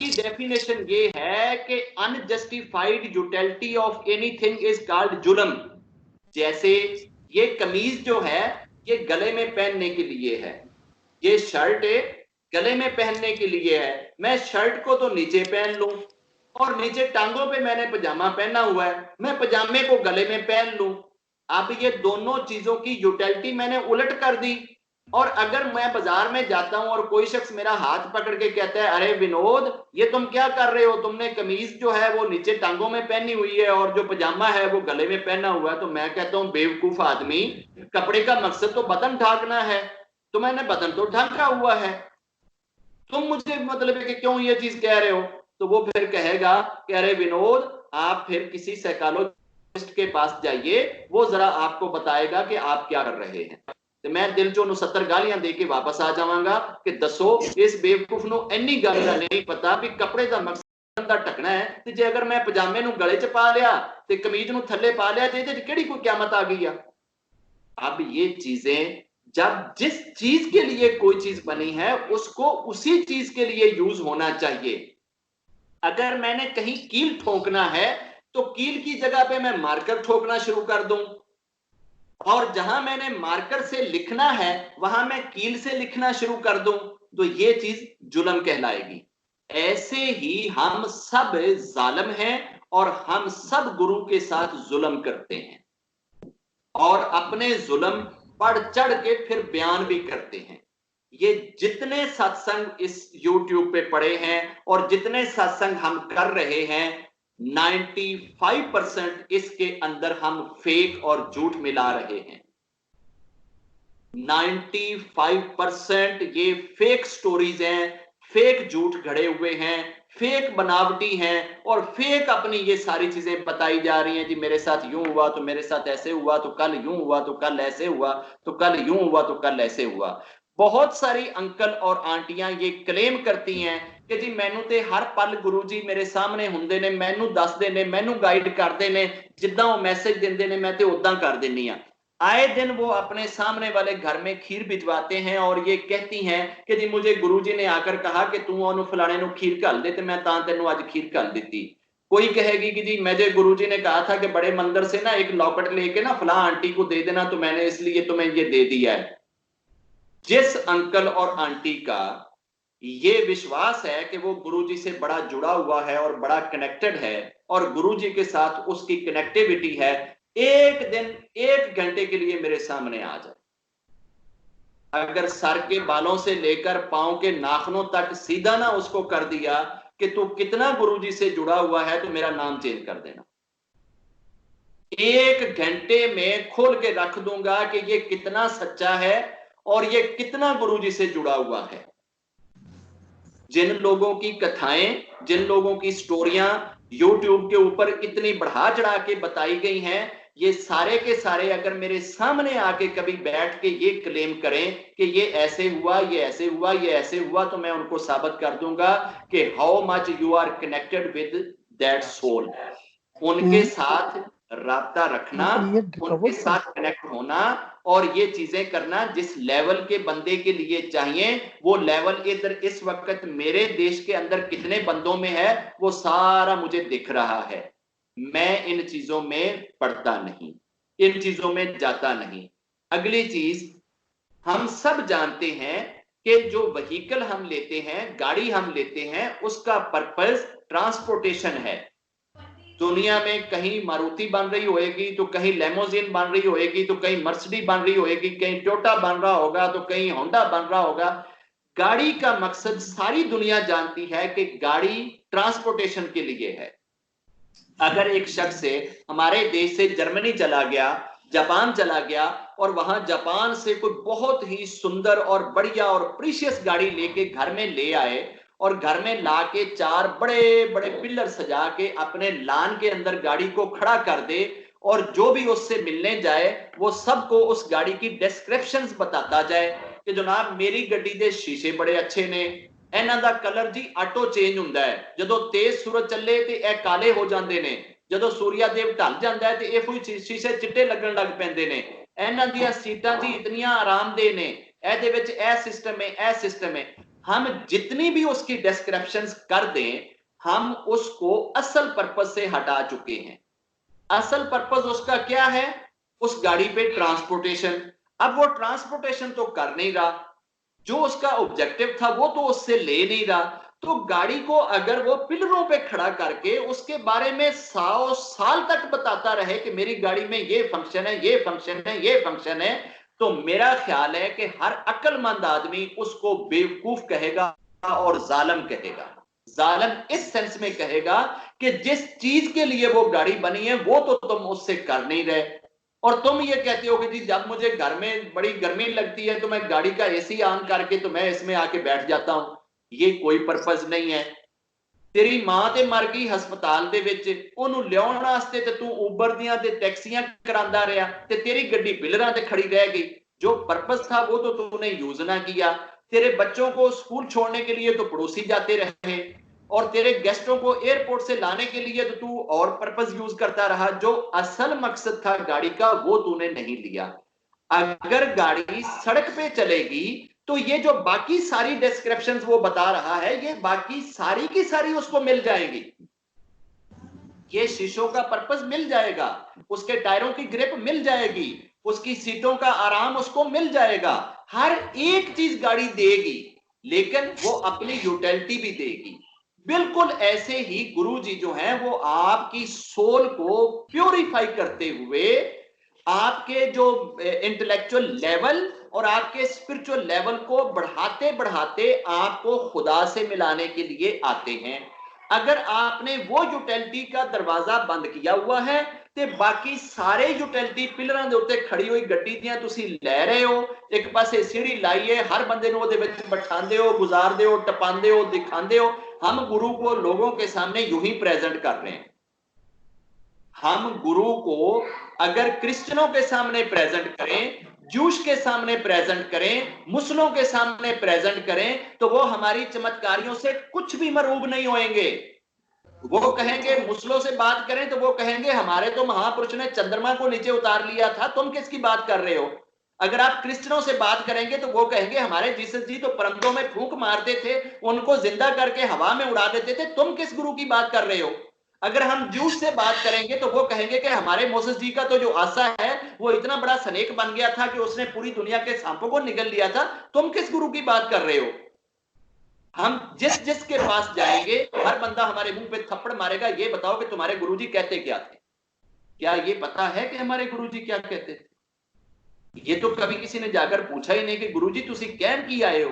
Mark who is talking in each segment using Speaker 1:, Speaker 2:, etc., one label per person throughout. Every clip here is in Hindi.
Speaker 1: की डेफिनेशन ये है कि unjustified utility of anything is called जुल्म। जैसे ये कमीज जो है ये गले में पहनने के लिए है, ये शर्ट गले में पहनने के लिए है। मैं शर्ट को तो नीचे पहन लूं और नीचे टांगों पे मैंने पजामा पहना हुआ है, मैं पजामे को गले में पहन लूं। अब ये दोनों चीजों की यूटिलिटी मैंने उलट कर दी। और अगर मैं बाजार में जाता हूं और कोई शख्स मेरा हाथ पकड़ के कहता है अरे विनोद ये तुम क्या कर रहे हो, तुमने कमीज जो है वो नीचे टांगों में पहनी हुई है और जो पजामा है वो गले में पहना हुआ है, तो मैं कहता हूं बेवकूफ आदमी, कपड़े का मकसद तो बदन ढांकना है, तो मैंने बदन तो ढांका हुआ है, तुम मुझे मतलब है कि क्यों ये चीज कह रहे हो। तो वो फिर कहेगा कि अरे विनोद आप फिर किसी साइकोलॉजिस्ट के पास जाइए, वो जरा आपको बताएगा कि आप क्या कर रहे हैं। ਤੇ मैं दिल चो 70 गालियां दे के वापस आ जावांगा कि दसो इस बेवकूफ ਨੂੰ ਇੰਨੀ ਗੱਲ ਦਾ ਨਹੀਂ ਪਤਾ ਵੀ ਕੱਪੜੇ ਦਾ ਮਕਸਦ ਦਾ ਢਕਣਾ ਹੈ, ਤੇ ਜੇ ਅਗਰ ਮੈਂ ਪਜਾਮੇ ਨੂੰ ਗਲੇ 'ਚ ਪਾ ਲਿਆ ਤੇ ਕਮੀਜ਼ ਨੂੰ ਥੱਲੇ ਪਾ ਲਿਆ ਤੇ ਇਹਦੇ 'ਚ ਕਿਹੜੀ ਕੋਈ ਕਿਆਮਤ ਆ ਗਈ ਆ। अब ये चीजें जब जिस चीज के लिए कोई चीज बनी है उसको उसी चीज के लिए यूज होना चाहिए। अगर मैंने कहीं कील ठोकना है तो कील की जगह पे मैं मार्कर ठोकना शुरू कर दूं, और जहां मैंने मार्कर से लिखना है वहां मैं कील से लिखना शुरू कर दूं, तो ये चीज जुल्म कहलाएगी। ऐसे ही हम सब जालिम हैं और हम सब गुरु के साथ जुल्म करते हैं और अपने जुल्म बढ़ चढ़ के फिर बयान भी करते हैं। ये जितने सत्संग इस YouTube पे पड़े हैं और जितने सत्संग हम कर रहे हैं 95% इसके अंदर हम फेक और झूठ मिला रहे हैं। 95% ये फेक स्टोरीज हैं, फेक झूठ घड़े हुए हैं, फेक बनावटी हैं और फेक अपनी ये सारी चीजें बताई जा रही हैं। जी मेरे साथ यूं हुआ तो मेरे साथ ऐसे हुआ, तो कल यूं हुआ तो कल ऐसे हुआ, तो कल यूं हुआ तो कल ऐसे हुआ। बहुत सारी अंकल और आंटियां ये क्लेम करती हैं कि जी मैनू ते हर पल गुरु जी मेरे सामने हुंदे ने, मैनू दसदे ने, मैनू गाइड करते ने, जिद्दां वो मैसेज दिंदे ने मैं ते उदां कर दिन्नी आ। आए दिन वो अपने सामने वाले घर में खीर भिजवाते हैं और ये कहती हैं कि जी मुझे गुरुजी ने आकर कहा कि तू ओनू फलाने नू खीर घल दे, ते मैं तां तेनू अज खीर घल दी। कोई कहेगी कि जी मुझे गुरुजी ने कहा था कि बड़े मंदिर से ना एक लॉकेट लेके ना फला आंटी को दे देना, तो मैंने इसलिए तुम्हें ये दे दिया है। जिस अंकल और आंटी का ये विश्वास है कि वो गुरुजी से बड़ा जुड़ा हुआ है और बड़ा कनेक्टेड है और गुरुजी के साथ उसकी कनेक्टिविटी है, एक दिन 1 घंटे के लिए मेरे सामने आ जाए, अगर सर के बालों से लेकर पांव के नाखूनों तक सीधा ना उसको कर दिया कि तू कितना गुरुजी से जुड़ा हुआ है, तो मेरा नाम चेंज कर देना। 1 घंटे में खोल के रख दूंगा कि ये कितना सच्चा है और ये कितना गुरुजी से जुड़ा हुआ है। जिन लोगों की कथाएं, जिन लोगों की स्टोरियां YouTube के ऊपर इतनी बढ़ा चढ़ा के बताई गई हैं, ये सारे के सारे अगर मेरे सामने आके कभी बैठ के ये क्लेम करें कि ये ऐसे हुआ, ये ऐसे हुआ, ये ऐसे हुआ, तो मैं उनको साबित कर दूंगा कि how much you are connected with that soul. उनके साथ राब्ता रखना, उनके साथ कनेक्ट होना और ये चीजें करना जिस लेवल के बंदे के लिए चाहिए, वो लेवल इधर इस वक्त मेरे देश के अंदर कितने बंदों में है वो सारा मुझे दिख रहा है। मैं इन चीजों में पड़ता नहीं, इन चीजों में जाता नहीं। अगली चीज, हम सब जानते हैं कि जो व्हीकल हम लेते हैं, गाड़ी हम लेते हैं, उसका पर्पस ट्रांसपोर्टेशन है। दुनिया में कहीं मारुति बन रही होएगी तो कहीं लेमोजिन बन रही होएगी, तो कहीं मर्सिडीज बन रही होएगी, कहीं टोयोटा बन रहा होगा, तो कहीं होंडा बन रहा होगा। गाड़ी का मकसद सारी दुनिया जानती है कि गाड़ी ट्रांसपोर्टेशन के लिए है। अगर एक शख्स से हमारे देश से जर्मनी चला गया, जापान चला गया और वहां जापान से कोई बहुत ही सुंदर और बढ़िया और प्रीशियस गाड़ी लेके घर में ले आए और घर में लाके 4 बड़े बड़े पिलर सजा के अपने लान के अंदर गाड़ी को खड़ा कर दे और जो भी उससे मिलने जाए वो सबको उस गाड़ी की डिस्क्रिप्शंस बताता जाए कि जनाब मेरी गड्डी दे शीशे बड़े अच्छे ने, ਇਹਨਾਂ ਦਾ ਕਲਰ ਜੀ ਆਟੋ ਚੇਂਜ ਹੁੰਦਾ ਹੈ, ਜਦੋਂ ਤੇਜ਼ ਸੂਰਜ ਚੱਲੇ ਤੇ ਇਹ ਕਾਲੇ ਹੋ ਜਾਂਦੇ ਨੇ, ਜਦੋਂ ਸੂਰਿਆ ਦੇਵ ਢਲ ਜਾਂਦਾ ਹੈ ਤੇ ਇਹ ਕੋਈ ਸ਼ੀਸ਼ੇ ਚਿੱਟੇ ਲੱਗਣ ਲੱਗ ਪੈਂਦੇ ਨੇ, ਇਹਨਾਂ ਦੀਆਂ ਸੀਟਾਂ ਜੀ ਇਤਨੀਆਂ ਆਰਾਮਦੇਹ ਨੇ, ਇਹਦੇ ਵਿੱਚ ਇਹ ਸਿਸਟਮ ਹੈ, ਇਹ ਸਿਸਟਮ ਹੈ। हम जितनी भी उसकी डिस्क्रिप्शंस कर दें, हम उसको असल पर्पस से हटा चुके हैं। असल पर्पस उसका क्या है? उस गाड़ी पे ट्रांसपोर्टेशन। अब वो ट्रांसपोर्टेशन तो कर नहीं रहा, जो उसका ऑब्जेक्टिव था वो तो उससे ले नहीं रहा। तो गाड़ी को अगर वो पिलरों पे खड़ा करके उसके बारे में 100 साल तक बताता रहे कि मेरी गाड़ी में ये फंक्शन है, ये फंक्शन है, ये फंक्शन है, तो मेरा ख्याल है कि हर अक्लमंद आदमी उसको बेवकूफ कहेगा और जालिम कहेगा। जालिम इस सेंस में कहेगा कि जिस चीज के लिए वो गाड़ी बनी है वो तो तुम उससे कर नहीं रहे, और तुम ये कहते हो कि जी जब मुझे घर में बड़ी गर्मी लगती है तो मैं गाड़ी का एसी ऑन करके तो मैं इसमें आके बैठ जाता हूं। ये कोई पर्पस नहीं है। तेरी मां ते मर गई हस्पताल दे विच, ओनू लियाउण वास्ते ते तू उबर दियां ते टैक्सियां करांदा रहा ते तेरी गड्डी पिलरां ते खड़ी रह गई। जो पर्पस था वो तो तूने यूज ना किया। तेरे बच्चों को स्कूल छोड़ने के लिए तो पड़ोसी जाते रहे, और तेरे गेस्टों को एयरपोर्ट से लाने के लिए तो तू और पर्पस यूज करता रहा। जो असल मकसद था गाड़ी का वो तूने नहीं लिया। अगर गाड़ी सड़क पे चलेगी तो ये जो बाकी सारी डिस्क्रिप्शंस वो बता रहा है, ये बाकी सारी की सारी उसको मिल जाएगी। ये शीशों का पर्पस मिल जाएगा, उसके टायरों की ग्रिप मिल जाएगी, उसकी सीटों का आराम उसको मिल जाएगा, हर एक चीज गाड़ी देगी, लेकिन वो अपनी यूटिलिटी भी देगी। बिल्कुल ऐसे ही गुरुजी जो हैं वो आपकी सोल को प्योरीफाई करते हुए आपके जो इंटेलेक्चुअल लेवल और आपके स्पिरिचुअल लेवल को बढ़ाते बढ़ाते आपको खुदा से मिलाने के लिए आते हैं। अगर आपने वो यूटिलिटी का दरवाजा बंद किया हुआ है ते बाकी सारे यूटिलिटी पिलरां दे उत्ते खड़ी हुई गड्डी दियां तुसी ले रहे हो, एक पासे सीढ़ी लाइए, हर बंदे नूं ओहदे विच बिठांदे हो, गुजारदे हो, टपांदे हो, दिखांदे हो। हम गुरु को लोगों के सामने यूं ही प्रेजेंट कर रहे हैं। हम गुरु को अगर क्रिश्चियनों के सामने प्रेजेंट करें, जूश के सामने प्रेजेंट करें, मुस्लिमों के सामने प्रेजेंट करें, तो वो हमारी चमत्कारियों से कुछ भी मरूब नहीं होएंगे। वो कहेंगे, मुस्लिमों से बात करें तो वो कहेंगे हमारे तो महापुरुष ने चंद्रमा को नीचे उतार लिया था, तुम किसकी बात कर रहे हो। अगर आप क्रिश्चियनों से बात करेंगे तो वो कहेंगे हमारे जीसस जी तो परंदों में फूंक मारते थे, उनको जिंदा करके हवा में उड़ा देते थे, तुम किस गुरु की बात कर रहे हो। अगर हम जूस से बात करेंगे तो वो कहेंगे कि हमारे मोसेस जी का तो जो आसा है वो इतना बड़ा स्नेक बन गया था कि उसने पूरी दुनिया के सांपों को निगल लिया था, तुम किस गुरु की बात कर रहे हो। हम जिस जिस के पास जाएंगे हर बंदा हमारे मुंह पे थप्पड़ मारेगा, ये बताओ कि तुम्हारे गुरुजी कहते क्या थे। क्या ये पता है कि हमारे गुरुजी क्या कहते थे? ये तो कभी किसी ने जाकर पूछा ही नहीं कि गुरुजी तुसी कहन की आए हो,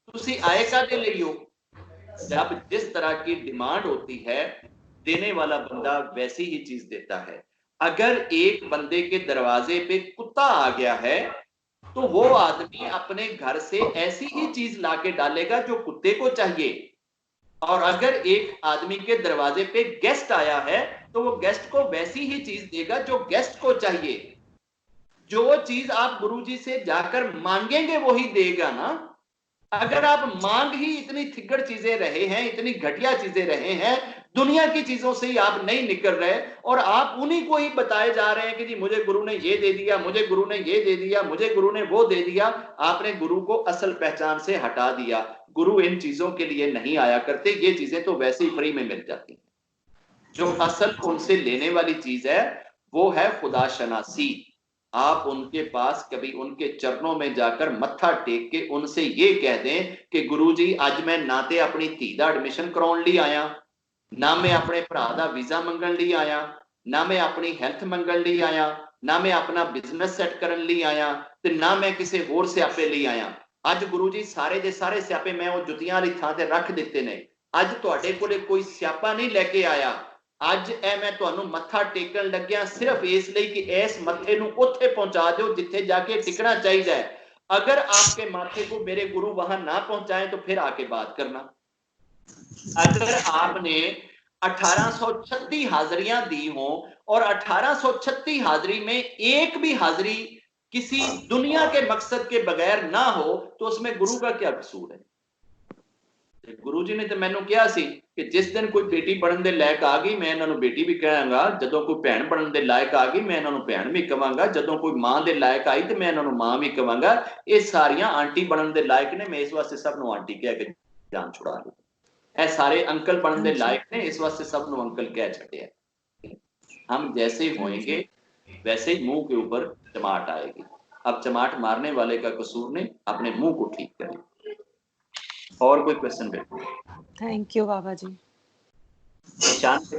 Speaker 1: तुसी आए कादे लिए हो। जब जिस तरह की डिमांड होती है, देने वाला बंदा वैसी ही चीज देता है। अगर एक बंदे के दरवाजे पे कुत्ता आ गया है तो वो आदमी अपने घर से ऐसी ही चीज लाके डालेगा जो कुत्ते को चाहिए, और अगर एक आदमी के दरवाजे पे गेस्ट आया है तो वो गेस्ट को वैसी ही चीज देगा जो गेस्ट को चाहिए। जो चीज आप गुरुजी से जाकर मांगेंगे वो ही देगा ना। अगर आप मांग ही इतनी थिगड़ चीजें रहे हैं, इतनी घटिया चीजें रहे हैं, दुनिया की चीजों से ही आप नहीं निकल रहे, और आप उन्हीं को ही बताए जा रहे हैं कि जी मुझे गुरु ने ये दे दिया, मुझे गुरु ने ये दे दिया, मुझे गुरु ने वो दे दिया। आपने गुरु को असल पहचान से हटा दिया। गुरु इन चीजों के लिए नहीं आया करते, ये चीजें तो वैसे ही फ्री में मिल जाती हैं। जो असल उनसे लेने वाली चीज है वो है खुदा शनासी। आप उनके पास कभी उनके चरणों में जाकर मत्था टेक के उनसे ये कह दें कि गुरुजी आज मैं ना ते अपनी धी दा एडमिशन कराउण लई आया, ना मैं अपने भरा दा वीजा मंगण लई आया, ना मैं अपनी हेल्थ मंगण लई आया, ना मैं अपना बिजनेस सेट करन लई आया, ते ना मैं किसी होर स्यापे लई आया। अज गुरुजी सारे दे सारे स्यापे मैं वो जुतियां वाली थां ते रख दिते ने। अज तुहाडे कोले कोई स्यापा नहीं लेके आया। अज ए मैं तुहानू मत्था टेकन लग्या सिर्फ इसलिए कि इस मत्थे नू उत्थे पहुंचा दो जिथे जाके टिकना चाहिए। अगर आपके माथे को मेरे गुरु वहां ना पहुंचाए तो फिर आके बात करना। अगर आपने 1836 हाजिरियां दी हो और 1836 हाजिरी में एक भी हाजिरी किसी दुनिया के मकसद के बगैर ना हो तो उसमें गुरु का क्या कसूर है। गुरु जी ने तो मैनू कहा सी कि जिस दिन कोई बेटी बनने के लायक आ गई मैं इन्हों बेटी भी कहांगा, जदों कोई भैन बनने के लायक आ गई मैं इन्हों भैन भी कहांगा, जदों कोई मां के लायक आई तो मैं इन्हों मां भी कहांगा। ये सारियां आंटी बनने के लायक ने, मैं इस वास्ते सबनों आंटी कह के जान छुड़ा ली। ए सारे अंकल बनने के लायक ने, इस वास्ते सबनों अंकल कह छड़िया। हम जैसे होएंगे वैसे ही मुंह के ऊपर चमाट आएगी। अब चमाट मारने वाले का कसूर नहीं, अपने मुंह को ठीक करें। और कोई क्वेश्चन बेटा?
Speaker 2: थैंक यू बाबा जी।
Speaker 1: शांत